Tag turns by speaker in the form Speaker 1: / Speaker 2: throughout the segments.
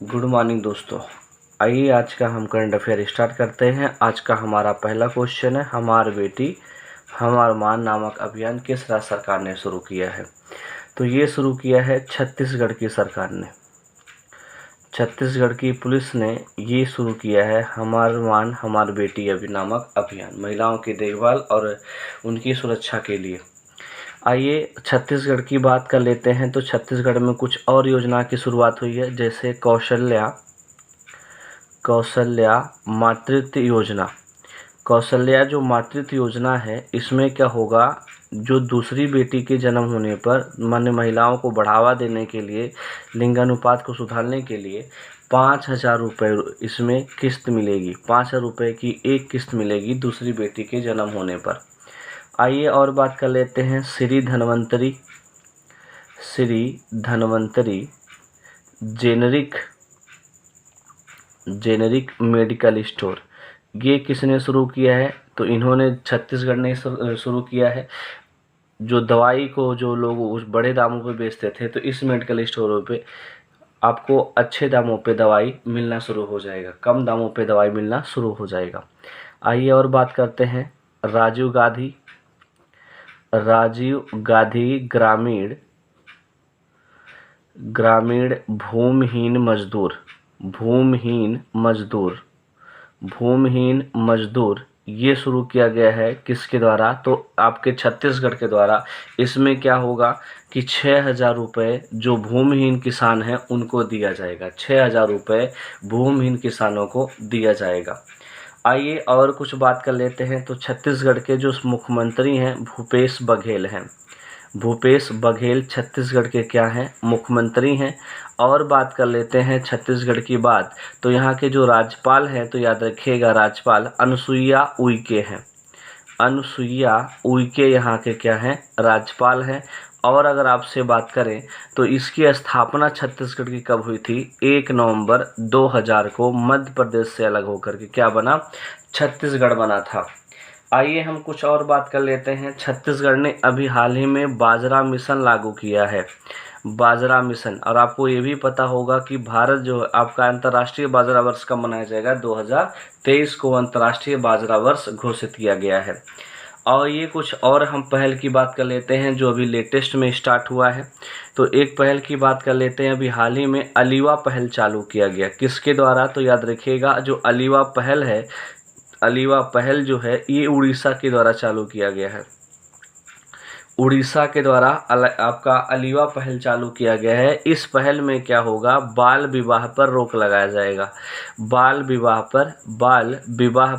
Speaker 1: Good morning दोस्तों। आइए आज का हम करंट अफेयर स्टार्ट करते हैं। आज का हमारा पहला क्वेश्चन है, हमार बेटी हमार मान नामक अभियान किस राज्य सरकार ने शुरू किया है? तो ये शुरू किया है छत्तीसगढ़ की सरकार ने। छत्तीसगढ़ की पुलिस ने ये शुरू किया है हमार मान हमार बेटी नामक अभियान, महिलाओं की देखभाल और उनकी सुरक्षा के लिए। आइए छत्तीसगढ़ की बात कर लेते हैं। तो छत्तीसगढ़ में कुछ और योजना की शुरुआत हुई है, जैसे कौशल्या मातृत्व योजना। कौशल्या जो मातृत्व योजना है, इसमें क्या होगा, जो दूसरी बेटी के जन्म होने पर मान्य महिलाओं को बढ़ावा देने के लिए, लिंगानुपात को सुधारने के लिए 5,000 रुपये इसमें किस्त मिलेगी। 5,000 रुपये की एक किस्त मिलेगी दूसरी बेटी के जन्म होने पर। आइए और बात कर लेते हैं Shri Dhanvantari generic medical store. ये किसने शुरू किया है? तो इन्होंने छत्तीसगढ़ ने शुरू किया है। जो दवाई को जो लोग उस बड़े दामों पे बेचते थे, तो इस मेडिकल स्टोरों पे आपको अच्छे दामों पे दवाई मिलना शुरू हो जाएगा, कम दामों पे दवाई मिलना शुरू हो जाएगा। आइए और बात करते हैं राजीव गांधी ग्रामीण भूमिहीन मजदूर ये शुरू किया गया है किसके द्वारा? तो आपके छत्तीसगढ़ के द्वारा। इसमें क्या होगा कि 6,000 रुपये जो भूमिहीन किसान हैं उनको दिया जाएगा। 6,000 रुपये भूमिहीन किसानों को दिया जाएगा। आइए और कुछ बात कर लेते हैं। तो छत्तीसगढ़ के जो मुख्यमंत्री हैं भूपेश बघेल हैं। भूपेश बघेल छत्तीसगढ़ के क्या हैं? मुख्यमंत्री हैं। और बात कर लेते हैं छत्तीसगढ़ की बात, तो यहाँ के जो राज्यपाल हैं, तो याद रखिएगा राज्यपाल अनुसुईया उइके हैं। अनुसुईया उइके यहाँ के क्या हैं? राज्यपाल हैं। और अगर आपसे बात करें तो इसकी स्थापना छत्तीसगढ़ की कब हुई थी? 1 नवंबर 2000 को मध्य प्रदेश से अलग होकर के क्या बना? छत्तीसगढ़ बना था। आइए हम कुछ और बात कर लेते हैं। छत्तीसगढ़ ने अभी हाल ही में बाजरा मिशन लागू किया है। बाजरा मिशन। और आपको ये भी पता होगा कि भारत जो आपका अंतर्राष्ट्रीय बाजरा वर्ष कब मनाया जाएगा? 2023 को अंतर्राष्ट्रीय बाजरा वर्ष घोषित किया गया है। और ये कुछ और हम पहल की बात कर लेते हैं जो अभी लेटेस्ट में स्टार्ट हुआ है। तो एक पहल की बात कर लेते हैं। अभी हाल ही में अलीवा पहल चालू किया गया। किसके द्वारा? तो याद रखिएगा जो अलीवा पहल है, अलीवा पहल जो है ये उड़ीसा के द्वारा चालू किया गया है। उड़ीसा के द्वारा आपका अलीवा पहल चालू किया गया है। इस पहल में क्या होगा? बाल विवाह पर रोक लगाया जाएगा। बाल विवाह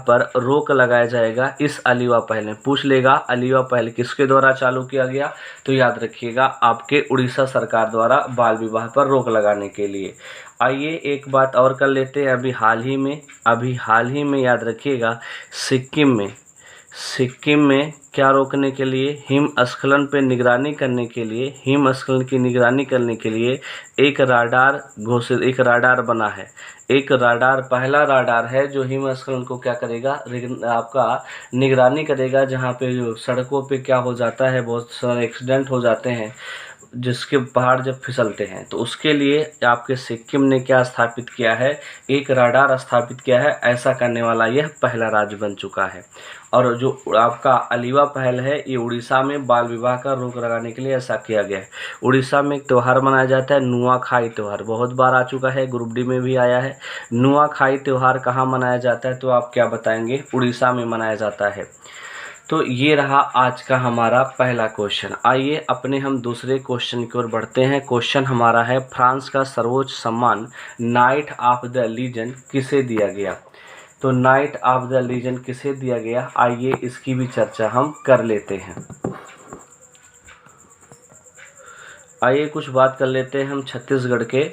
Speaker 1: पर रोक लगाया जाएगा इस अलीवा पहल में। पूछ लेगा अलीवा पहल किसके द्वारा चालू किया गया? तो याद रखिएगा आपके उड़ीसा सरकार द्वारा बाल विवाह पर रोक लगाने के लिए। आइए एक बात और कर लेते हैं। अभी हाल ही में याद रखिएगा सिक्किम में क्या रोकने के लिए? हिमस्खलन पे निगरानी करने के लिए, हिमस्खलन की निगरानी करने के लिए एक राडार बना है। एक राडार पहला राडार है जो हिमस्खलन को क्या करेगा? आपका निगरानी करेगा। जहाँ पे जो सड़कों पे क्या हो जाता है, बहुत सारे एक्सीडेंट हो जाते हैं जिसके पहाड़ जब फिसलते हैं, तो उसके लिए आपके सिक्किम ने क्या स्थापित किया है? एक राडार स्थापित किया है। ऐसा करने वाला यह पहला राज्य बन चुका है। और जो आपका अलीवा पहल है ये उड़ीसा में बाल विवाह का रोक लगाने के लिए ऐसा किया गया है। उड़ीसा में एक त्यौहार मनाया जाता है नुआखाई त्यौहार, बहुत बार आ चुका है, ग्रुप डी में भी आया है। नुआखाई त्यौहार कहाँ मनाया जाता है? तो आप क्या बताएंगे? उड़ीसा में मनाया जाता है। तो ये रहा आज का हमारा पहला क्वेश्चन। आइए अपने हम दूसरे क्वेश्चन की ओर बढ़ते हैं। क्वेश्चन हमारा है फ्रांस का सर्वोच्च सम्मान नाइट ऑफ द लीजन किसे दिया गया? तो नाइट ऑफ द लीजन किसे दिया गया? आइए इसकी भी चर्चा हम कर लेते हैं। आइए कुछ बात कर लेते हैं हम छत्तीसगढ़ के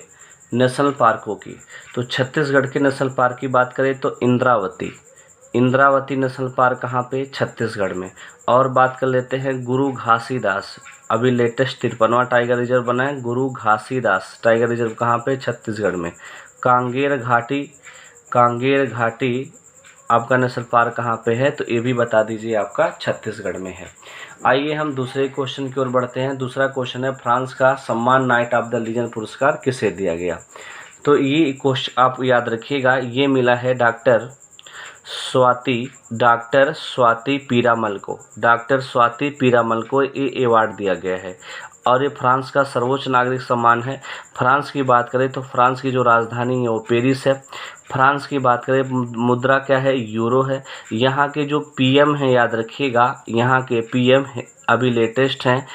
Speaker 1: नेशनल पार्कों की। तो छत्तीसगढ़ के नेशनल पार्क की बात करें तो इंद्रावती नेशनल पार्क कहाँ पे? छत्तीसगढ़ में। और बात कर लेते हैं गुरु घासीदास, अभी लेटेस्ट 53वां टाइगर रिजर्व बना है। गुरु घासीदास टाइगर रिजर्व कहाँ पे? छत्तीसगढ़ में। कांगेर घाटी आपका नेशनल पार्क कहाँ पे है? तो ये भी बता दीजिए, आपका छत्तीसगढ़ में है। आइए हम दूसरे क्वेश्चन की ओर बढ़ते हैं। दूसरा क्वेश्चन है फ्रांस का सम्मान नाइट ऑफ द लीजन पुरस्कार किसे दिया गया? तो ये क्वेश्चन आप याद रखिएगा, ये मिला है डॉक्टर स्वाति पीरामल को। डॉक्टर स्वाति पीरामल को ये अवार्ड दिया गया है और ये फ्रांस का सर्वोच्च नागरिक सम्मान है। फ्रांस की बात करें तो फ्रांस की जो राजधानी है वो पेरिस है। फ्रांस की बात करें, मुद्रा क्या है, यूरो है। यहाँ के जो पीएम हैं याद रखिएगा, यहाँ के पीएम अभी लेटेस्ट हैं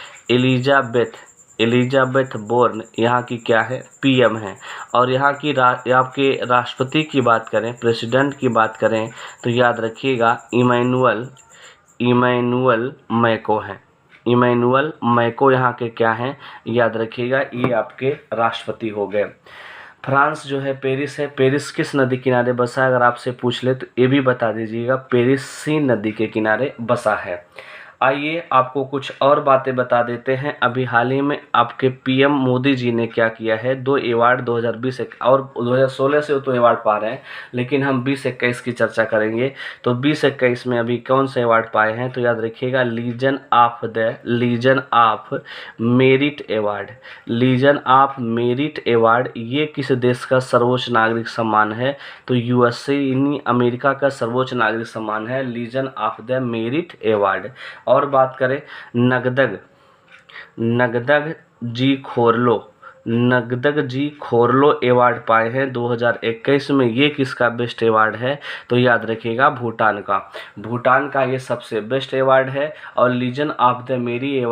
Speaker 1: एलिजाबेथ बोर्न, यहाँ की क्या है, पीएम है। और यहाँ की आपके राष्ट्रपति की बात करें, प्रेसिडेंट की बात करें तो याद रखिएगा इमैनुअल मैक्रों है। इमैनुअल मैक्रों यहाँ के क्या हैं, याद रखिएगा, ये आपके राष्ट्रपति हो गए। फ्रांस जो है पेरिस है। पेरिस किस नदी किनारे बसा है, अगर आपसे पूछ ले तो ये भी बता दीजिएगा, पेरिस सीन नदी के किनारे बसा है। आइए आपको कुछ और बातें बता देते हैं। अभी हाल ही में आपके पीएम मोदी जी ने क्या किया है, 2 अवार्ड 2020 और 2016 से तो अवार्ड पा रहे हैं, लेकिन हम 2021 की चर्चा करेंगे। तो 2021 में अभी कौन से अवार्ड पाए हैं, तो याद रखिएगा legion of merit award. Legion of merit award ये किस देश का सर्वोच्च नागरिक सम्मान है, तो यूएसए यानी अमेरिका का सर्वोच्च नागरिक सम्मान है legion of the merit award. और बात करें नगदग जी खोरलो अवार्ड पाए हैं 2021 में। ये किसका बेस्ट अवार्ड है, तो याद रखिएगा भूटान का ये सबसे बेस्ट अवार्ड है। और legion of the merit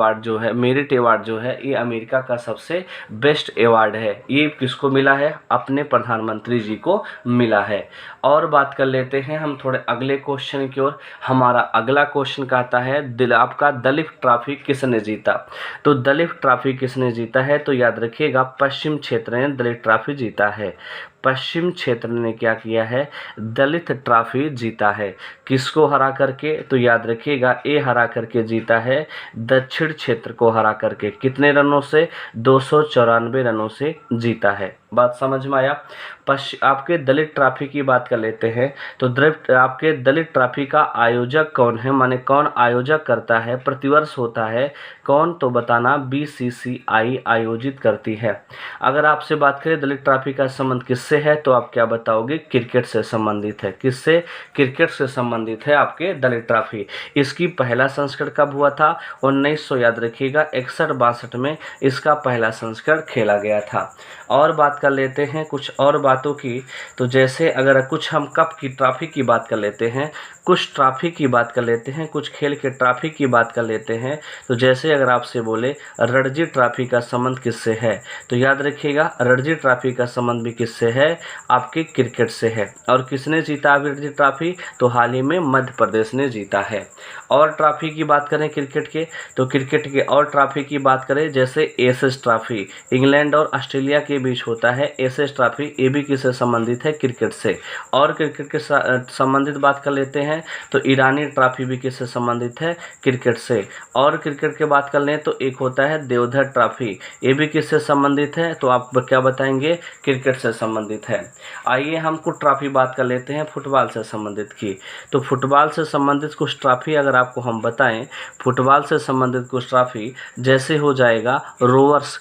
Speaker 1: award जो है ये अमेरिका का सबसे बेस्ट अवार्ड है। ये किसको मिला है, अपने प्रधानमंत्री जी को मिला है। और बात कर लेते हैं हम थोड़े अगले क्वेश्चन की ओर। हमारा अगला क्वेश्चन कहता है आपका दलीप ट्रॉफी किसने जीता। तो दलीप ट्रॉफी किसने जीता है, तो याद रखिएगा पश्चिम क्षेत्र ने दलित ट्रॉफी जीता है। पश्चिम क्षेत्र ने क्या किया है, दलित ट्रॉफी जीता है। किसको हरा करके, तो याद रखिएगा ए हरा करके जीता है दक्षिण क्षेत्र को हरा करके। कितने रनों से, 294 रनों से जीता है। बात समझ में आया। आपके दलित ट्रॉफी की बात कर लेते हैं। तो आपके दलित ट्रॉफी का आयोजक कौन है, माने कौन आयोजक करता है, प्रतिवर्ष होता है कौन, तो बताना, बीसीसीआई आयोजित करती है। अगर आपसे बात करें दलित ट्रॉफी का संबंध किससे है, तो आप क्या बताओगे, क्रिकेट से संबंधित है। किससे, क्रिकेट से संबंधित है आपके दलित ट्रॉफी। इसकी पहला संस्करण कब हुआ था, 1900 याद रखिएगा 61-62 में इसका पहला संस्करण खेला गया था। और बात कर लेते हैं कुछ और बातों की। तो जैसे अगर कुछ हम कप की ट्रॉफी की बात कर लेते हैं, कुछ ट्रॉफी की बात कर लेते हैं, कुछ खेल के ट्रॉफी की बात कर लेते हैं। तो जैसे अगर आपसे बोले रणजी ट्रॉफी का संबंध किससे है, तो याद रखिएगा रणजी ट्रॉफी का संबंध भी किससे है, आपके क्रिकेट से है। और किसने जीता रणजी ट्रॉफी, तो हाल ही में मध्य प्रदेश ने जीता है। और ट्रॉफी की बात करें क्रिकेट के, तो क्रिकेट के और ट्रॉफी की बात करें, जैसे एशेज ट्रॉफी इंग्लैंड और ऑस्ट्रेलिया के बीच होता है। एशेज ट्रॉफी ये भी किससे संबंधित है, क्रिकेट से। और क्रिकेट के संबंधित बात कर लेते हैं तो ईरानी ट्रॉफी भी किससे संबंधित है, क्रिकेट से। और क्रिकेट की बात कर लें तो एक होता है देवधर ट्रॉफी, ये भी किससे संबंधित है, तो आप क्या बताएंगे, क्रिकेट से संबंधित है। आइए हम कुछ ट्रॉफी बात कर लेते हैं फुटबॉल से संबंधित की। तो फुटबॉल से संबंधित कुछ ट्रॉफी अगर आपको हम बताएं, फुटबॉल से संबंधित कुछ ट्रॉफी जैसे हो जाएगा रोवर्स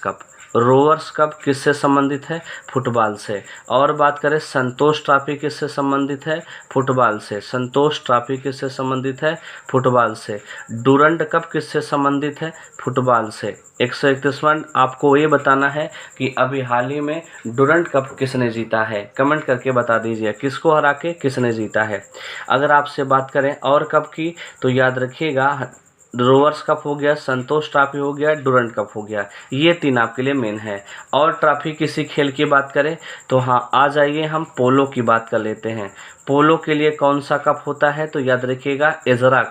Speaker 1: कप किससे संबंधित है, फुटबॉल से। और बात करें संतोष ट्रॉफी किससे संबंधित है, फुटबॉल से। संतोष ट्रॉफी किससे संबंधित है, फुटबॉल से। डूरंड कप किससे संबंधित है, फुटबॉल से। 131वां आपको ये बताना है कि अभी हाल ही में डूरंड कप किसने जीता है, कमेंट करके बता दीजिए किसको हरा के किसने जीता है। अगर आपसे बात करें और कप की, तो याद रखिएगा रोवर्स कप हो गया, संतोष ट्रॉफी हो गया, डूरंड कप हो गया, ये 3 आपके लिए मेन है। और ट्रॉफी किसी खेल की बात करें तो हाँ, आ जाइए हम पोलो की बात कर लेते हैं। पोलो के लिए कौन सा कप होता है, तो याद रखिएगा एजरा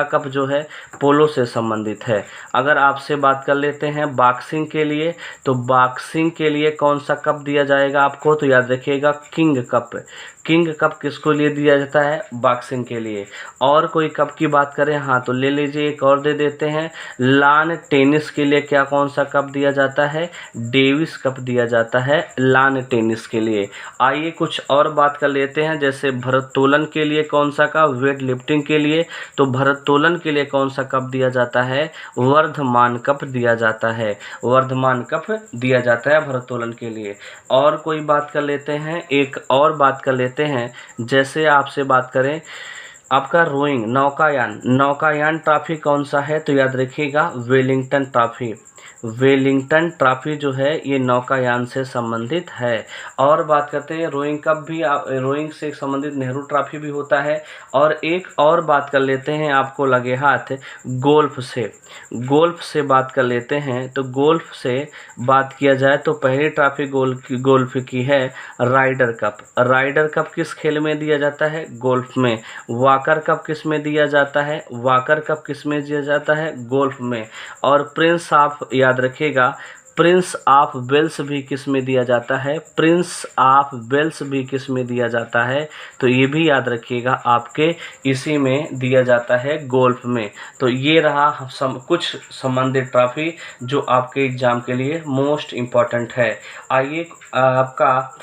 Speaker 1: कप जो है पोलो से संबंधित है। अगर आपसे बात कर लेते हैं बॉक्सिंग के लिए, तो बॉक्सिंग के लिए कौन सा कप दिया जाएगा आपको, तो याद रखिएगा किंग कप किसको लिए दिया जाता है, बॉक्सिंग के लिए। और कोई कप की बात करें, हाँ तो ले लीजिए चलिए एक और दे देते हैं, लान टेनिस के लिए क्या कौन सा कप दिया जाता है, डेविस कप दिया जाता है लान टेनिस के लिए। आइए कुछ और बात कर लेते हैं, जैसे भारोत्तोलन के लिए कौन सा कप, वेट लिफ्टिंग के लिए तो भारोत्तोलन के लिए कौन सा कप दिया जाता है, वर्धमान कप दिया जाता है, वर्धमान कप दिया जाता है भारोत्तोलन के लिए। और कोई बात कर लेते हैं, एक और बात कर लेते हैं, जैसे आपसे बात करें आपका रोइंग नौकायान, नौकायान ट्रॉफी कौन सा है तो याद रखिएगा वेलिंगटन ट्रॉफी, वेलिंगटन ट्रॉफी जो है ये नौकायान से संबंधित है। और बात करते हैं रोइंग कप भी, रोइंग से संबंधित नेहरू ट्रॉफी भी होता है। और एक और बात कर लेते हैं, आपको लगे हाथ गोल्फ से, गोल्फ से बात कर लेते हैं। तो गोल्फ से बात किया जाए तो पहली ट्रॉफी गोल्फ की है राइडर कप, राइडर कप किस खेल में दिया जाता है, गोल्फ में। वाकर कप किस में दिया जाता है, वाकर कप किस में दिया जाता है, गोल्फ में। और प्रिंस ऑफ, याद रखिएगा प्रिंस ऑफ वेल्स भी किस में दिया जाता है, प्रिंस ऑफ वेल्स भी किस में दिया जाता है, तो ये भी याद रखिएगा आपके इसी में दिया जाता है, गोल्फ में। तो ये रहा कुछ संबंधित ट्रॉफी जो आपके एग्जाम के लिए मोस्ट इम्पॉर्टेंट है। आइए आपका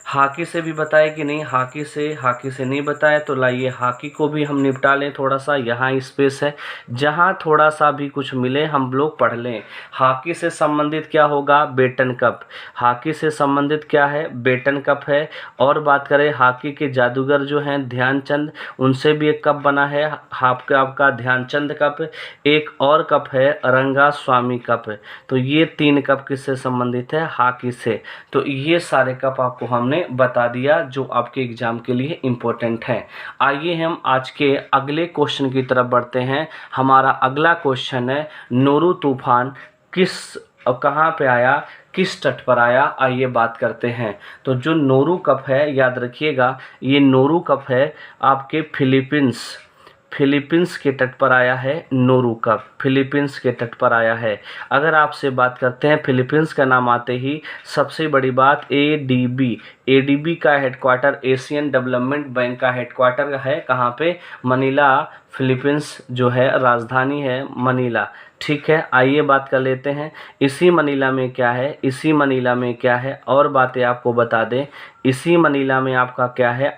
Speaker 1: हॉकी से भी बताए कि नहीं, हॉकी से नहीं बताए तो लाइए हॉकी को भी हम निपटा लें थोड़ा सा, यहाँ स्पेस है जहाँ थोड़ा सा भी कुछ मिले हम लोग पढ़ लें। हॉकी से संबंधित क्या होगा, बेटन कप, हॉकी से संबंधित क्या है, बेटन कप है। और बात करें हॉकी के जादूगर जो हैं ध्यानचंद, उनसे भी एक कप बना है आपका ध्यानचंद कप। एक और कप है रंगा स्वामी कप। तो ये 3 कप किससे संबंधित है, हॉकी से। तो ये सारे कप आपको हमने बता दिया जो आपके एग्जाम के लिए इम्पोर्टेंट है। आइए हम आज के अगले क्वेश्चन की तरफ बढ़ते हैं। हमारा अगला क्वेश्चन है नोरू तूफान कहाँ पे आया, किस तट पर आया, आइए बात करते हैं। तो जो नोरू कप है याद रखिएगा, ये नोरू कप है आपके फिलीपींस के तट पर आया है, नोरू कप फिलीपींस के तट पर आया है। अगर आपसे बात करते हैं फिलीपींस का नाम आते ही सबसे बड़ी बात एडीबी का हेडक्वार्टर, एशियन डेवलपमेंट बैंक का हेडक्वार्टर है कहाँ पे, मनीला, फिलीपींस जो है राजधानी है मनीला। ठीक है, आइए बात कर लेते हैं इसी मनीला में क्या है, इसी मनीला में क्या है और बातें आपको बता दें। इसी मनीला में आपका क्या है,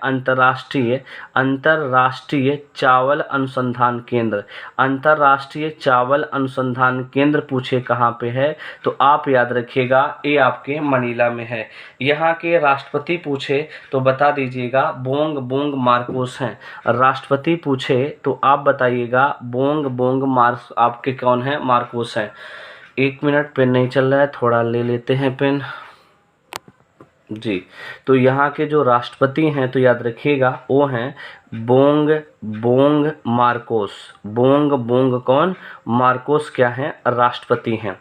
Speaker 1: अंतर्राष्ट्रीय चावल अनुसंधान केंद्र, अंतर्राष्ट्रीय चावल अनुसंधान केंद्र पूछे कहाँ पे है तो आप याद रखिएगा ये आपके मनीला में है। यहाँ के राष्ट्रपति पूछे तो बता दीजिएगा बोंग मार्कोस हैं। राष्ट्रपति पूछे तो आप बताइएगा बोंग मार्कोस आपके कौन है, मार्कोस हैं। 1 मिनट, पेन नहीं चल रहा है, थोड़ा ले लेते हैं पेन जी। तो यहाँ के जो राष्ट्रपति हैं तो याद रखिएगा वो हैं बोंग मार्कोस, बोंग कौन, मार्कोस क्या हैं, राष्ट्रपति हैं।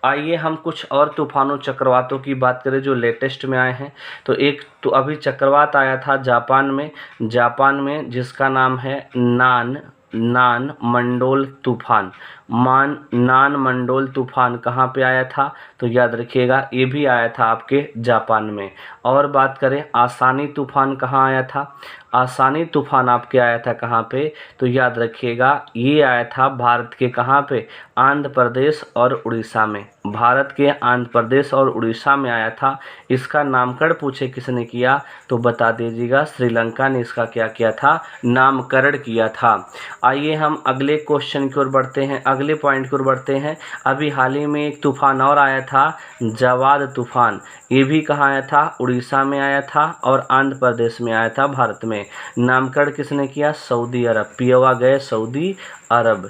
Speaker 1: आइए हम कुछ और तूफानों चक्रवातों की बात करें जो लेटेस्ट में आए हैं। तो एक तो अभी चक्रवात आया था जापान में जिसका नाम है नान मंडोल तूफान। नान मंडोल तूफान कहाँ पे आया था तो याद रखिएगा ये भी आया था आपके जापान में। और बात करें आसानी तूफान कहाँ आया था, आसानी तूफान आपके आया था कहाँ पे तो याद रखिएगा ये आया था भारत के कहाँ पे, आंध्र प्रदेश और उड़ीसा में, भारत के आंध्र प्रदेश और उड़ीसा में आया था। इसका नामकरण पूछे किसने किया तो बता दीजिएगा श्रीलंका ने इसका क्या किया था, नामकरण किया था। आइए हम अगले क्वेश्चन की ओर बढ़ते हैं, अगले पॉइंट की ओर बढ़ते हैं। अभी हाल ही में एक तूफान और आया था जवाद तूफान, ये भी कहाँ आया था, उड़ीसा में आया था और आंध्र प्रदेश में आया था भारत में। नामकरण किसने किया, सऊदी अरब, पियोवा गए सऊदी अरब,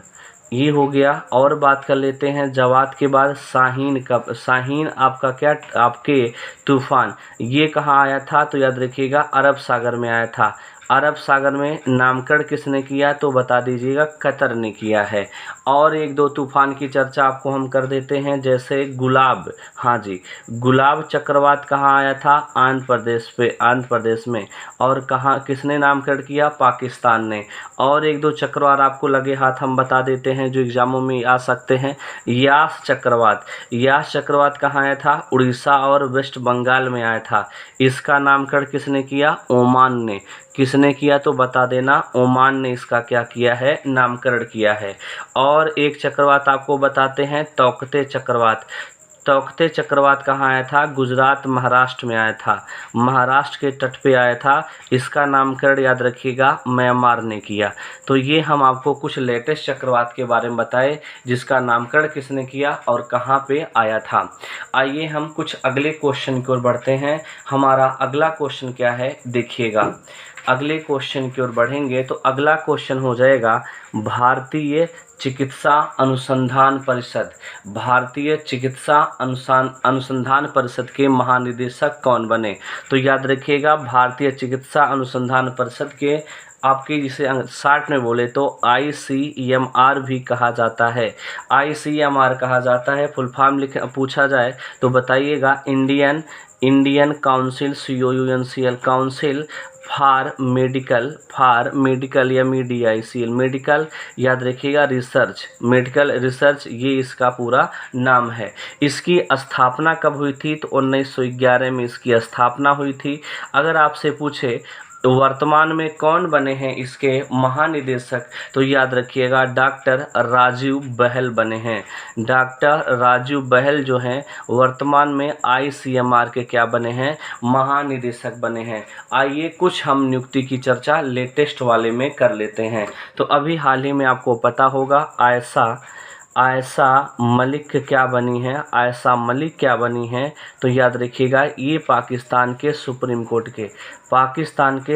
Speaker 1: ये हो गया। और बात कर लेते हैं जवाद के बाद शाहीन आपका क्या, आपके तूफान ये कहाँ आया था तो याद रखिएगा अरब सागर में आया था। अरब सागर में नामकरण किसने किया तो बता दीजिएगा कतर ने किया है। और 1-2 तूफान की चर्चा आपको हम कर देते हैं, जैसे गुलाब, हाँ जी गुलाब चक्रवात कहाँ आया था, आंध्र प्रदेश में, और कहाँ किसने नामकरण किया, पाकिस्तान ने। और 1-2 चक्रवात आपको लगे हाथ हम बता देते हैं जो एग्जामों में आ सकते हैं। यास चक्रवात कहाँ आया था, उड़ीसा और वेस्ट बंगाल में आया था। इसका नामकरण किसने किया, ओमान ने। किसने किया तो बता देना, ओमान ने इसका क्या किया है, नामकरण किया है। और एक चक्रवात आपको बताते हैं, तौकते चक्रवात। तौकते चक्रवात कहाँ आया था, गुजरात महाराष्ट्र में आया था, महाराष्ट्र के तट पे आया था। इसका नामकरण याद रखिएगा म्यांमार ने किया। तो ये हम आपको कुछ लेटेस्ट चक्रवात के बारे में बताए जिसका नामकरण किसने किया और कहाँ पे आया था। आइए हम कुछ अगले क्वेश्चन की ओर बढ़ते हैं। हमारा अगला क्वेश्चन क्या है देखिएगा। अगले क्वेश्चन की ओर बढ़ेंगे तो अगला क्वेश्चन हो जाएगा भारतीय चिकित्सा अनुसंधान परिषद। भारतीय चिकित्सा अनुसंधान परिषद के महानिदेशक कौन बने। तो याद रखिएगा भारतीय चिकित्सा अनुसंधान परिषद के आपके जिसे शॉर्ट में बोले तो ICMR भी कहा जाता है। ICMR कहा जाता है। फुल फॉर्म पूछा जाए तो बताइएगा Indian council COUNCL council for medical या MEDICL मेडिकल याद रखिएगा रिसर्च, मेडिकल रिसर्च ये इसका पूरा नाम है। इसकी स्थापना कब हुई थी तो 1911 में इसकी स्थापना हुई थी। अगर आपसे पूछे तो वर्तमान में कौन बने हैं इसके महानिदेशक तो याद रखिएगा डॉक्टर राजीव बहल बने हैं। डॉक्टर राजीव बहल जो हैं वर्तमान में ICMR के क्या बने हैं, महानिदेशक बने हैं। आइए कुछ हम नियुक्ति की चर्चा लेटेस्ट वाले में कर लेते हैं। तो अभी हाल ही में आपको पता होगा आयशा मलिक क्या बनी है, आयशा मलिक क्या बनी है तो याद रखिएगा ये पाकिस्तान के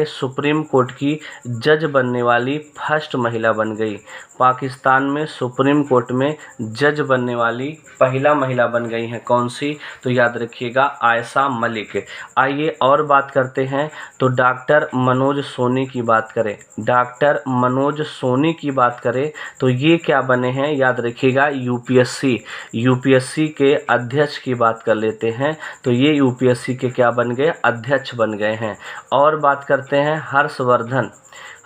Speaker 1: सुप्रीम कोर्ट की जज बनने वाली फर्स्ट महिला बन गई। पाकिस्तान में सुप्रीम कोर्ट में जज बनने वाली पहला महिला बन गई हैं। कौन सी तो याद रखिएगा आयशा मलिक। आइए और बात करते हैं तो डॉक्टर मनोज सोनी की बात करें। डॉक्टर मनोज सोनी की बात करें तो ये क्या बने हैं याद रखिएगा यूपीएससी के अध्यक्ष की बात कर लेते हैं। तो ये यूपीएससी के क्या बन गए, अध्यक्ष बन गए हैं। और बात करते हैं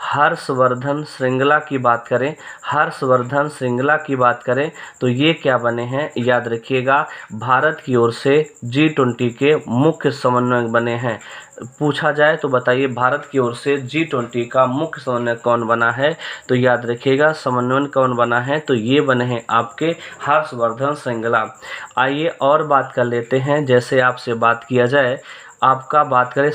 Speaker 1: हर्षवर्धन श्रृंगला की बात करें। हर्षवर्धन श्रृंगला की बात करें तो ये क्या बने हैं याद रखिएगा भारत की ओर से G20 के मुख्य समन्वयक बने हैं। पूछा जाए तो बताइए भारत की ओर से G20 का मुख्य समन्वयक कौन बना है तो याद रखिएगा समन्वयक कौन बना है तो ये बने हैं आपके हर्षवर्धन श्रृंगला। आइए और बात कर लेते हैं। जैसे आपसे बात किया जाए आपका बात करें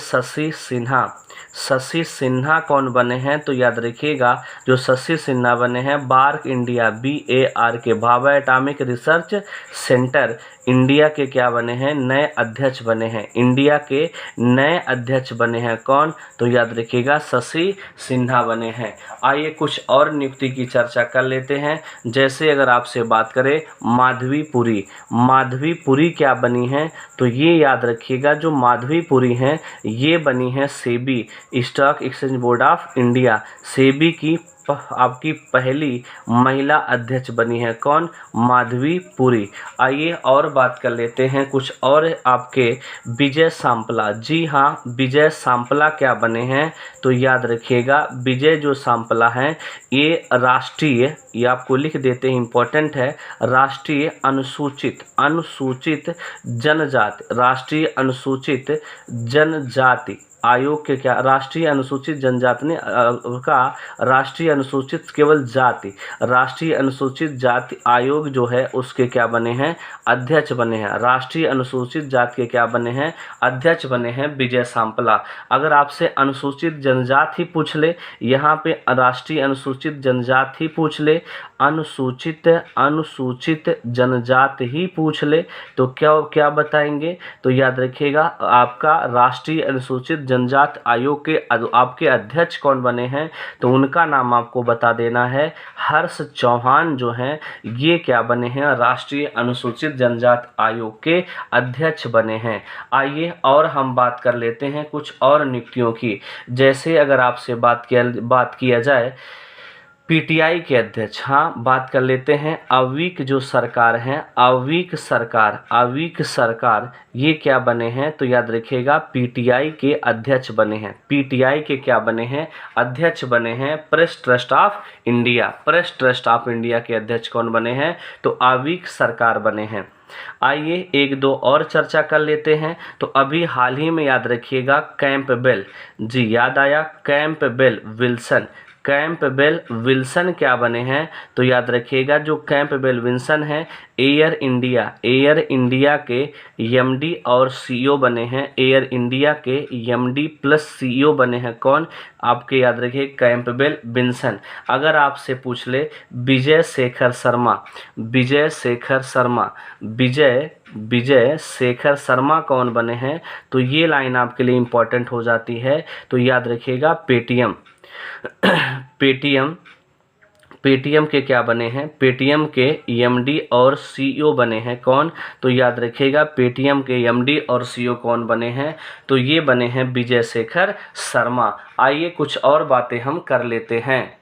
Speaker 1: शशि सिन्हा कौन बने हैं तो याद रखिएगा जो शशि सिन्हा बने हैं BARC India BARK Bhabha atomic research centre India के क्या बने हैं, नए अध्यक्ष बने हैं। इंडिया के नए अध्यक्ष बने हैं कौन तो याद रखिएगा शशि सिन्हा बने हैं। आइए कुछ और नियुक्ति की चर्चा कर लेते हैं। जैसे अगर आपसे बात करें माधवी पुरी क्या बनी हैं तो ये याद रखिएगा जो माधवी पुरी हैं ये बनी हैं SEBI stock exchange board of India. SEBI की आपकी पहली महिला अध्यक्ष बनी है कौन, माधवी पुरी। आइए और बात कर लेते हैं कुछ और आपके विजय सांपला। जी हाँ, विजय सांपला क्या बने हैं तो याद रखिएगा विजय जो सांपला हैं ये राष्ट्रीय, ये आपको लिख देते हैं इम्पोर्टेंट है, राष्ट्रीय अनुसूचित जनजाति आयोग के क्या, राष्ट्रीय अनुसूचित जनजाति ने का राष्ट्रीय अनुसूचित केवल जाति, राष्ट्रीय अनुसूचित जाति आयोग जो है उसके क्या बने हैं, अध्यक्ष बने हैं। राष्ट्रीय अनुसूचित जाति के क्या बने हैं, अध्यक्ष बने हैं विजय सांपला। अगर आपसे अनुसूचित जनजाति ही पूछ ले, यहाँ पे राष्ट्रीय अनुसूचित जनजाति ही पूछ ले, अनुसूचित जनजाति ही पूछ ले तो क्या बताएंगे तो याद रखिएगा आपका राष्ट्रीय अनुसूचित जनजाति आयोग के आपके अध्यक्ष कौन बने हैं तो उनका नाम आपको बता देना है हर्ष चौहान जो हैं ये क्या बने हैं, राष्ट्रीय अनुसूचित जनजाति आयोग के अध्यक्ष बने हैं। आइए और हम बात कर लेते हैं कुछ और नियुक्तियों की। जैसे अगर आपसे बात किया जाए पीटीआई के अध्यक्ष, हाँ बात कर लेते हैं अवीक जो सरकार हैं, अवीक सरकार ये क्या बने हैं तो याद रखिएगा पीटीआई के अध्यक्ष बने हैं। पीटीआई के क्या बने हैं, अध्यक्ष बने हैं press trust of India. Press trust of India के अध्यक्ष कौन बने हैं तो अवीक सरकार बने हैं। आइए एक दो और चर्चा कर लेते हैं। तो अभी हाल ही में याद रखिएगा कैंपबेल, जी याद आया, कैंपबेल विल्सन, कैंपबेल विल्सन क्या बने हैं? तो याद रखिएगा जो कैंपबेल विल्सन हैं एयर इंडिया के एमडी और सीईओ बने हैं। एयर इंडिया के एमडी प्लस सीईओ बने हैं कौन? आपके याद रखिए कैंपबेल विल्सन। अगर आपसे पूछ ले विजय शेखर शर्मा कौन बने हैं? तो ये लाइन आपके लिए इम्पोर्टेंट हो जाती है। तो याद रखिएगा पेटीएम के क्या बने हैं? पेटीएम के एमडी और सीईओ बने हैं कौन? तो याद रखिएगा पेटीएम के एमडी और सीईओ कौन बने हैं? तो ये बने हैं विजय शेखर शर्मा। आइए कुछ और बातें हम कर लेते हैं।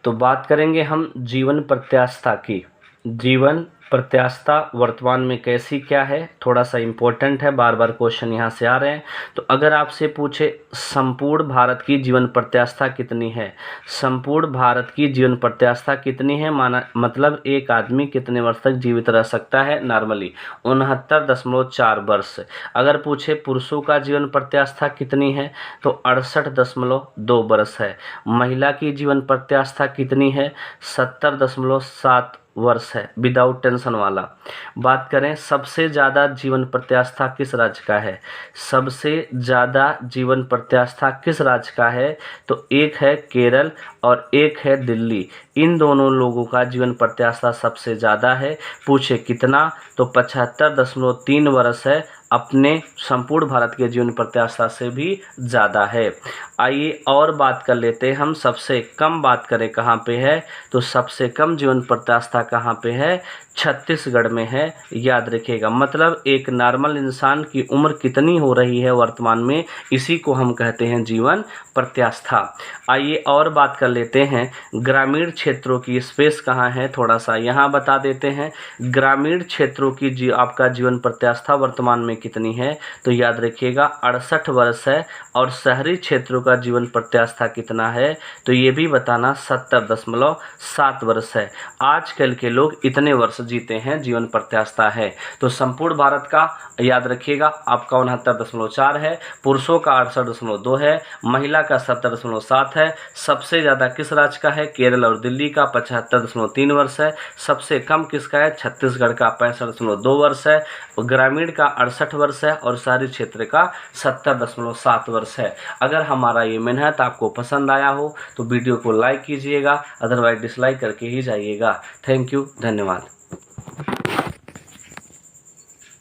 Speaker 1: तो बात करेंगे हम जीवन प्रत्याशा की। जीवन प्रत्याशा वर्तमान में कैसी क्या है, थोड़ा सा इम्पोर्टेंट है, बार बार क्वेश्चन यहाँ से आ रहे हैं। तो अगर आपसे पूछे संपूर्ण भारत की जीवन प्रत्याशा कितनी है, संपूर्ण भारत की जीवन प्रत्याशा कितनी है, मतलब एक आदमी कितने वर्ष तक जीवित रह सकता है नॉर्मली? 69.4 वर्ष। अगर पूछे पुरुषों का जीवन प्रत्याशा कितनी है, तो 68.2 वर्ष है। महिला की जीवन प्रत्याशा कितनी है? 70.7 वर्ष है, विदाउट टेंशन वाला। बात करें सबसे ज़्यादा जीवन प्रत्याशा किस राज्य का है, सबसे ज़्यादा जीवन प्रत्याशा किस राज्य का है? तो एक है केरल और एक है दिल्ली। इन दोनों लोगों का जीवन प्रत्याशा सबसे ज़्यादा है। पूछे कितना? तो 75.3 वर्ष है, अपने संपूर्ण भारत के जीवन प्रत्याशा से भी ज़्यादा है। आइए और बात कर लेते हैं हम, सबसे कम बात करें कहाँ पे है, तो सबसे कम जीवन प्रत्याशा कहाँ पे है? छत्तीसगढ़ में है। याद रखिएगा, मतलब एक नॉर्मल इंसान की उम्र कितनी हो रही है वर्तमान में, इसी को हम कहते हैं जीवन प्रत्याशा। आइए और बात कर लेते हैं ग्रामीण क्षेत्रों की स्पेस कहाँ है, थोड़ा सा यहाँ बता देते हैं। ग्रामीण क्षेत्रों की आपका जीवन प्रत्याशा वर्तमान में कितनी है? तो याद रखिएगा 68 वर्ष है। और शहरी क्षेत्रों का जीवन प्रत्याशा कितना है? तो ये भी बताना 70.7 वर्ष है। आजकल के लोग इतने वर्ष जीते हैं, जीवन प्रत्याशा है। तो संपूर्ण भारत का याद रखिएगा आपका 69.4 है, पुरुषों का 68.2 है, महिला का 70.7 है। सबसे ज़्यादा किस राज्य का है? केरल और दिल्ली का 75.3 वर्ष है। सबसे कम किसका है? छत्तीसगढ़ का 65.2 वर्ष है। ग्रामीण का 68 वर्ष है और शहरी क्षेत्र का 70.7 वर्ष है। अगर हमारा ये मेहनत आपको पसंद आया हो तो वीडियो को लाइक कीजिएगा, अदरवाइज डिसलाइक करके ही जाइएगा। थैंक यू, धन्यवाद।